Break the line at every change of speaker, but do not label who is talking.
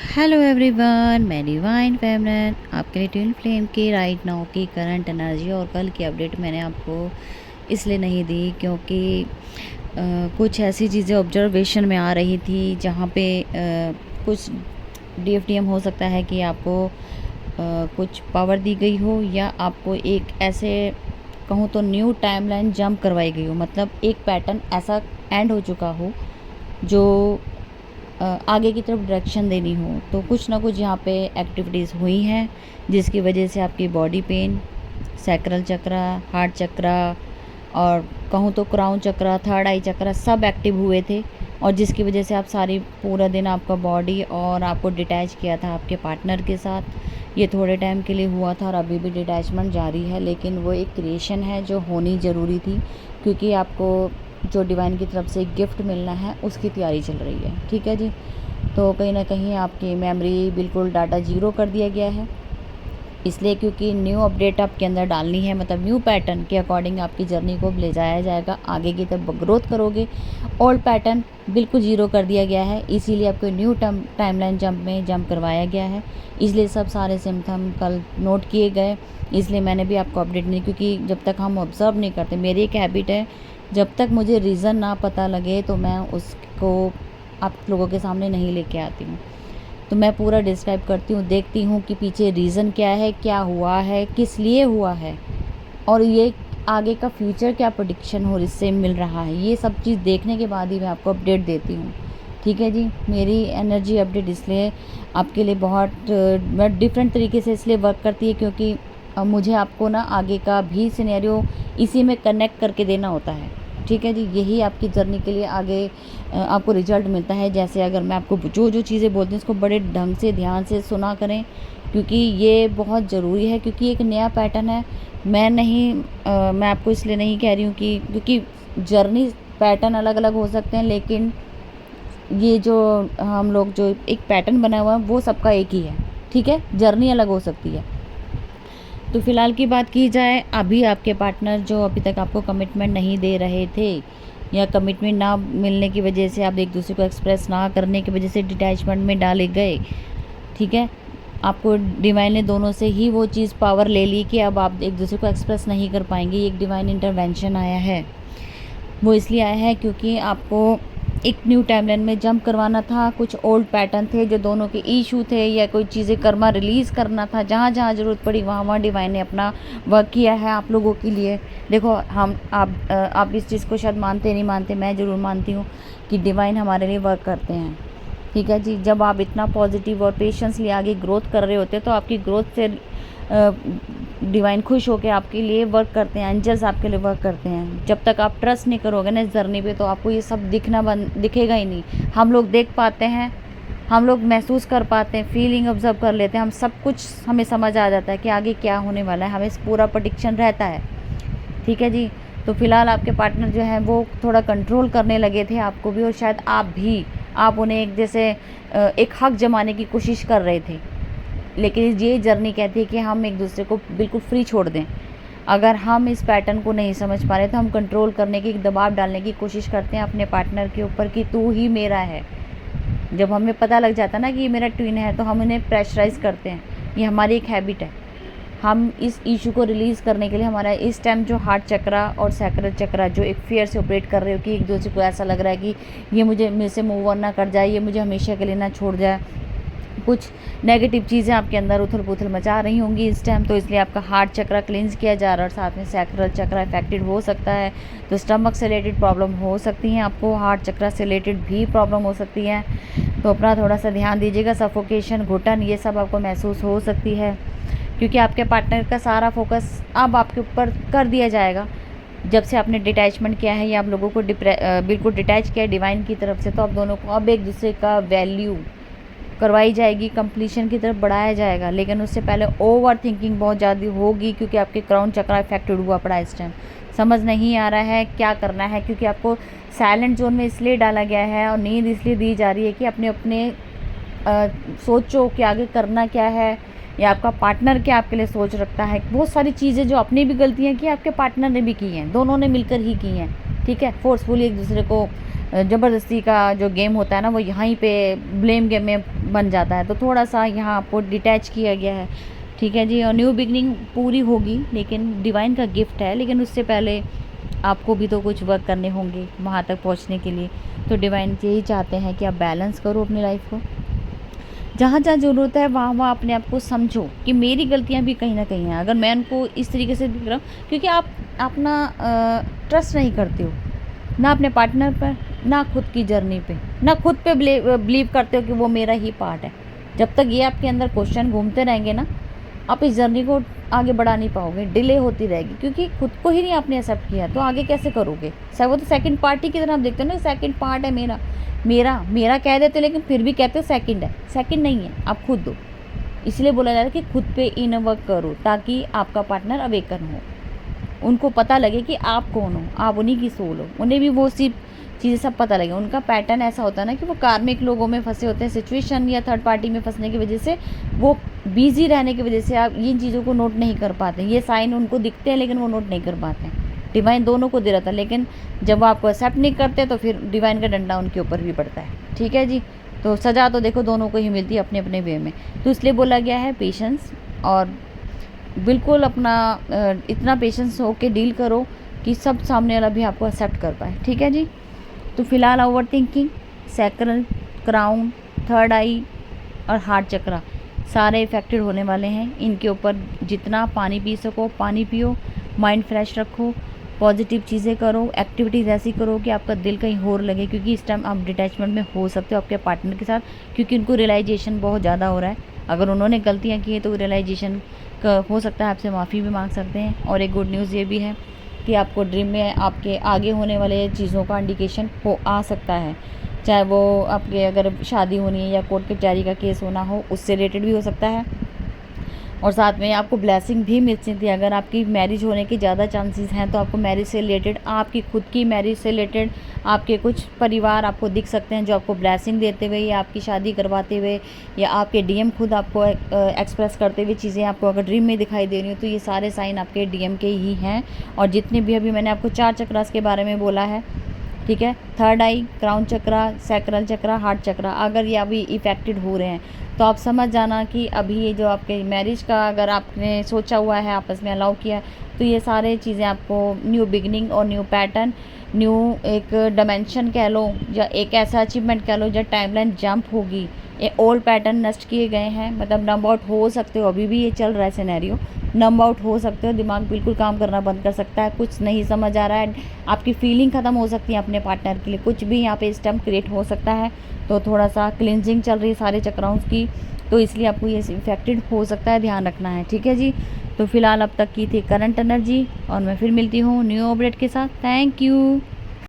Hello everyone, मैं divine फेमनन आपके लिए ट्विन फ्लेम की राइट नाउ की करंट एनर्जी और कल की अपडेट मैंने आपको इसलिए नहीं दी क्योंकि कुछ ऐसी चीज़ें ऑब्जर्वेशन में आ रही थी जहाँ पे कुछ डीएफडीएम हो सकता है कि आपको कुछ पावर दी गई हो या आपको एक ऐसे कहूँ तो न्यू टाइमलाइन जंप करवाई गई हो। मतलब एक पैटर्न ऐसा एंड हो चुका हो जो आगे की तरफ डायरेक्शन देनी हो। तो कुछ ना कुछ यहाँ पे एक्टिविटीज़ हुई हैं जिसकी वजह से आपकी बॉडी पेन, सैक्रल चक्रा, हार्ट चक्रा और कहूँ तो क्राउन चक्रा, थर्ड आई चक्रा सब एक्टिव हुए थे। और जिसकी वजह से आप सारी पूरा दिन आपका बॉडी और आपको डिटैच किया था आपके पार्टनर के साथ। ये थोड़े टाइम के लिए हुआ था और अभी भी डिटैचमेंट जारी है, लेकिन वो एक क्रिएशन है जो होनी ज़रूरी थी क्योंकि आपको जो डिवाइन की तरफ से गिफ्ट मिलना है उसकी तैयारी चल रही है। ठीक है जी। तो कहीं ना कहीं आपकी मेमोरी बिल्कुल डाटा ज़ीरो कर दिया गया है, इसलिए क्योंकि न्यू अपडेट आपके अंदर डालनी है। मतलब न्यू पैटर्न के अकॉर्डिंग आपकी जर्नी को ले जाया जाएगा, आगे की तरफ ग्रोथ करोगे। ओल्ड पैटर्न बिल्कुल ज़ीरो कर दिया गया है, इसीलिए आपको न्यू टाइमलाइन जंप में जंप करवाया गया है। इसलिए सब सारे सिम्टम कल नोट किए गए, इसलिए मैंने भी आपको अपडेट नहीं, क्योंकि जब तक हम ऑब्ज़र्व नहीं करते, मेरी एक हैबिट है, जब तक मुझे रीज़न ना पता लगे तो मैं उसको आप लोगों के सामने नहीं लेके आती हूँ। तो मैं पूरा डिस्क्राइब करती हूँ, देखती हूँ कि पीछे रीज़न क्या है, क्या हुआ है, किस लिए हुआ है और ये आगे का फ्यूचर क्या प्रेडिक्शन हो इससे मिल रहा है। ये सब चीज़ देखने के बाद ही मैं आपको अपडेट देती हूँ। ठीक है जी। मेरी एनर्जी अपडेट इसलिए आपके लिए बहुत डिफरेंट तरीके से इसलिए वर्क करती है क्योंकि मुझे आपको ना आगे का भी सिनेरियो इसी में कनेक्ट करके देना होता है। ठीक है जी। यही आपकी जर्नी के लिए आगे आपको रिजल्ट मिलता है। जैसे अगर मैं आपको जो जो चीज़ें बोलती हूँ उसको बड़े ढंग से ध्यान से सुना करें क्योंकि ये बहुत ज़रूरी है, क्योंकि एक नया पैटर्न है। मैं आपको इसलिए नहीं कह रही हूँ कि क्योंकि जर्नी पैटर्न अलग अलग हो सकते हैं, लेकिन ये जो हम लोग जो एक पैटर्न बना हुआ है वो सबका एक ही है। ठीक है। जर्नी अलग हो सकती है। तो फ़िलहाल की बात की जाए, अभी आपके पार्टनर जो अभी तक आपको कमिटमेंट नहीं दे रहे थे या कमिटमेंट ना मिलने की वजह से, आप एक दूसरे को एक्सप्रेस ना करने की वजह से डिटैचमेंट में डाले गए। ठीक है। आपको डिवाइन ने दोनों से ही वो चीज़ पावर ले ली कि अब आप एक दूसरे को एक्सप्रेस नहीं कर पाएंगे। एक डिवाइन इंटरवेंशन आया है, वो इसलिए आया है क्योंकि आपको एक न्यू टाइमलाइन में जंप करवाना था। कुछ ओल्ड पैटर्न थे जो दोनों के इशू थे या कोई चीज़ें कर्मा रिलीज़ करना था। जहाँ जहाँ ज़रूरत पड़ी वहाँ वहाँ डिवाइन ने अपना वर्क किया है आप लोगों के लिए। देखो, आप इस चीज़ को शायद मानते नहीं मानते, मैं ज़रूर मानती हूँ कि डिवाइन हमारे लिए वर्क करते हैं। ठीक है जी। जब आप इतना पॉजिटिव और पेशेंसली आगे ग्रोथ कर रहे होते हैं तो आपकी ग्रोथ से डिवाइन खुश होकर आपके लिए वर्क करते हैं, एंजल्स आपके लिए वर्क करते हैं। जब तक आप ट्रस्ट नहीं करोगे ना इस जर्नी पे तो आपको ये सब दिखेगा ही नहीं। हम लोग देख पाते हैं, हम लोग महसूस कर पाते हैं, फीलिंग ऑब्जर्व कर लेते हैं, हम सब कुछ हमें समझ आ जाता है कि आगे क्या होने वाला है, हमें पूरा प्रेडिक्शन रहता है। ठीक है जी। तो फिलहाल आपके पार्टनर जो है वो थोड़ा कंट्रोल करने लगे थे आपको भी, और शायद आप उन्हें एक जैसे एक हक जमाने की कोशिश कर रहे थे। लेकिन ये जर्नी कहती है कि हम एक दूसरे को बिल्कुल फ्री छोड़ दें। अगर हम इस पैटर्न को नहीं समझ पा रहे तो हम कंट्रोल करने की, दबाव डालने की कोशिश करते हैं अपने पार्टनर के ऊपर कि तू ही मेरा है। जब हमें पता लग जाता है ना कि ये मेरा ट्विन है तो हम उन्हें प्रेशराइज करते हैं। ये हमारी एक हैबिट है। हम इस इशू को रिलीज़ करने के लिए हमारा इस टाइम जो हार्ट चक्रा और सैक्रल चक्रा जो एक फेयर से ऑपरेट कर रहे हो कि एक दूसरे को ऐसा लग रहा है कि ये मुझे मेरे से मूव ऑन ना कर जाए, ये मुझे हमेशा के लिए ना छोड़ जाए, कुछ नेगेटिव चीज़ें आपके अंदर उथल पुथल मचा रही होंगी इस टाइम। तो इसलिए आपका हार्ट चक्रा क्लींस किया जा रहा है और साथ में सैक्रल चक्रा अफेक्टेड हो सकता है। तो स्टमक से रिलेटेड प्रॉब्लम हो सकती हैं, आपको हार्ट चक्रा से रिलेटेड भी प्रॉब्लम हो सकती है। तो अपना थोड़ा सा ध्यान दीजिएगा। सफोकेशन, घुटन, ये सब आपको महसूस हो सकती है क्योंकि आपके पार्टनर का सारा फोकस अब आपके ऊपर कर दिया जाएगा। जब से आपने डिटैचमेंट किया है या आप लोगों को बिल्कुल डिटैच किया है डिवाइन की तरफ से, तो आप दोनों को अब एक दूसरे का वैल्यू करवाई जाएगी, कंप्लीशन की तरफ बढ़ाया जाएगा। लेकिन उससे पहले ओवर थिंकिंग बहुत ज़्यादा होगी क्योंकि आपके क्राउन चक्रा अफेक्टेड हुआ पड़ा इस टाइम। समझ नहीं आ रहा है क्या करना है क्योंकि आपको साइलेंट जोन में इसलिए डाला गया है और नींद इसलिए दी जा रही है कि अपने अपने सोचो कि आगे करना क्या है या आपका पार्टनर क्या आपके लिए सोच रखता है। बहुत सारी चीज़ें जो अपनी भी गलतियाँ की आपके पार्टनर ने भी की हैं, दोनों ने मिलकर ही की हैं। ठीक है। फोर्सफुली एक दूसरे को ज़बरदस्ती का जो गेम होता है ना वो यहीं पे ब्लेम गेम में बन जाता है। तो थोड़ा सा यहाँ आपको डिटैच किया गया है, ठीक है जी। और न्यू बिगनिंग पूरी होगी, लेकिन डिवाइन का गिफ्ट है, लेकिन उससे पहले आपको भी तो कुछ वर्क करने होंगे वहाँ तक पहुँचने के लिए। तो डिवाइन यही चाहते हैं कि आप बैलेंस करो अपनी लाइफ को, जहाँ जहाँ ज़रूरत है वहाँ वहाँ अपने आप को समझो कि मेरी गलतियाँ भी कहीं ना कहीं हैं। अगर मैं उनको इस तरीके से दिख रहा हूँ क्योंकि आप अपना ट्रस्ट नहीं करते हो ना अपने पार्टनर पर, ना खुद की जर्नी पे, ना खुद पे बिलीव करते हो कि वो मेरा ही पार्ट है। जब तक ये आपके अंदर क्वेश्चन घूमते रहेंगे ना, आप इस जर्नी को आगे बढ़ा नहीं पाओगे, डिले होती रहेगी, क्योंकि खुद को ही नहीं आपने एक्सेप्ट किया तो आगे कैसे करोगे। वो तो सेकंड पार्टी की तरह आप देखते हो ना, सेकंड पार्ट है मेरा मेरा मेरा कह देते, लेकिन फिर भी कहते हो सेकंड है। सेकंड नहीं है, आप खुद दो। इसलिए बोला जा रहा है कि खुद पे इनर वर्क करो ताकि आपका पार्टनर अवेकन हो, उनको पता लगे कि आप कौन हो, आप उन्हीं की सोल हो। उन्हें भी वो सी चीज़ें सब पता लगे। उनका पैटर्न ऐसा होता है ना कि वो कार्मिक लोगों में फंसे होते हैं, सिचुएशन या थर्ड पार्टी में फंसने की वजह से, वो बिजी रहने की वजह से आप इन चीज़ों को नोट नहीं कर पाते। ये साइन उनको दिखते हैं लेकिन वो नोट नहीं कर पाते हैं। डिवाइन दोनों को दे रहा था, लेकिन जब वो आपको एक्सेप्ट नहीं करते तो फिर डिवाइन का डंडा उनके ऊपर भी पड़ता है, ठीक है जी। तो सज़ा तो देखो दोनों को ही मिलती है अपने अपने वे में। तो इसलिए बोला गया है पेशेंस, और बिल्कुल अपना इतना पेशेंस हो के डील करो कि सब सामने वाला भी आपको एक्सेप्ट कर पाए, ठीक है जी। तो फिलहाल over thinking, sacral, crown, third eye और हार्ट चक्रा सारे इफेक्टेड होने वाले हैं। इनके ऊपर जितना पानी पी सको पानी पियो, माइंड फ्रेश रखो, पॉजिटिव चीज़ें करो, एक्टिविटीज़ ऐसी करो कि आपका दिल कहीं और लगे, क्योंकि इस टाइम आप डिटैचमेंट में हो सकते हो आपके पार्टनर के साथ, क्योंकि उनको रियलाइजेशन बहुत ज़्यादा हो रहा है। अगर उन्होंने गलतियाँ की हैं तो रियलाइजेशन हो सकता है आपसे माफ़ी भी मांग सकते हैं। और एक गुड न्यूज़ ये भी है कि आपको ड्रीम में आपके आगे होने वाले चीज़ों का इंडिकेशन हो आ सकता है, चाहे वो आपके अगर शादी होनी है या कोर्ट कचहरी का केस होना हो, उससे रिलेटेड भी हो सकता है। और साथ में आपको ब्लेसिंग भी मिल सकती है। अगर आपकी मैरिज होने के ज़्यादा चांसेस हैं तो आपको मैरिज से रिलेटेड, आपकी खुद की मैरिज से रिलेटेड आपके कुछ परिवार आपको दिख सकते हैं जो आपको ब्लेसिंग देते हुए या आपकी शादी करवाते हुए, या आपके डीएम खुद आपको एक्सप्रेस करते हुए चीज़ें आपको अगर ड्रीम में दिखाई दे रही हो, तो ये सारे साइन आपके डीएम के ही हैं। और जितने भी अभी मैंने आपको 4 चक्रास के बारे में बोला है, ठीक है, थर्ड आई, क्राउन चक्रा, सैक्रल चक्रा, हार्ट चक्रा, अगर ये अभी इफेक्टेड हो रहे हैं तो आप समझ जाना कि अभी ये जो आपके मैरिज का अगर आपने सोचा हुआ है, आपस में अलाउ किया, तो ये सारे चीज़ें आपको न्यू बिगनिंग और न्यू पैटर्न, न्यू एक डायमेंशन कह लो, या एक ऐसा अचीवमेंट कह लो जब टाइमलाइन जंप होगी। ये ओल्ड पैटर्न नष्ट किए गए हैं, मतलब नंब आउट हो सकते हो, अभी भी ये चल रहा है सिनेरियो, नंब आउट हो सकते हो, दिमाग बिल्कुल काम करना बंद कर सकता है, कुछ नहीं समझ आ रहा है, आपकी फीलिंग ख़त्म हो सकती है अपने पार्टनर के लिए, कुछ भी यहाँ पे इस टाइम क्रिएट हो सकता है। तो थोड़ा सा क्लिनजिंग चल रही है सारे चक्राओं की, तो इसलिए आपको ये इफेक्टेड हो सकता है, ध्यान रखना है, ठीक है जी। तो फिलहाल अब तक की थी करंट एनर्जी, और मैं फिर मिलती हूँ न्यू अपडेट के साथ। Thank you.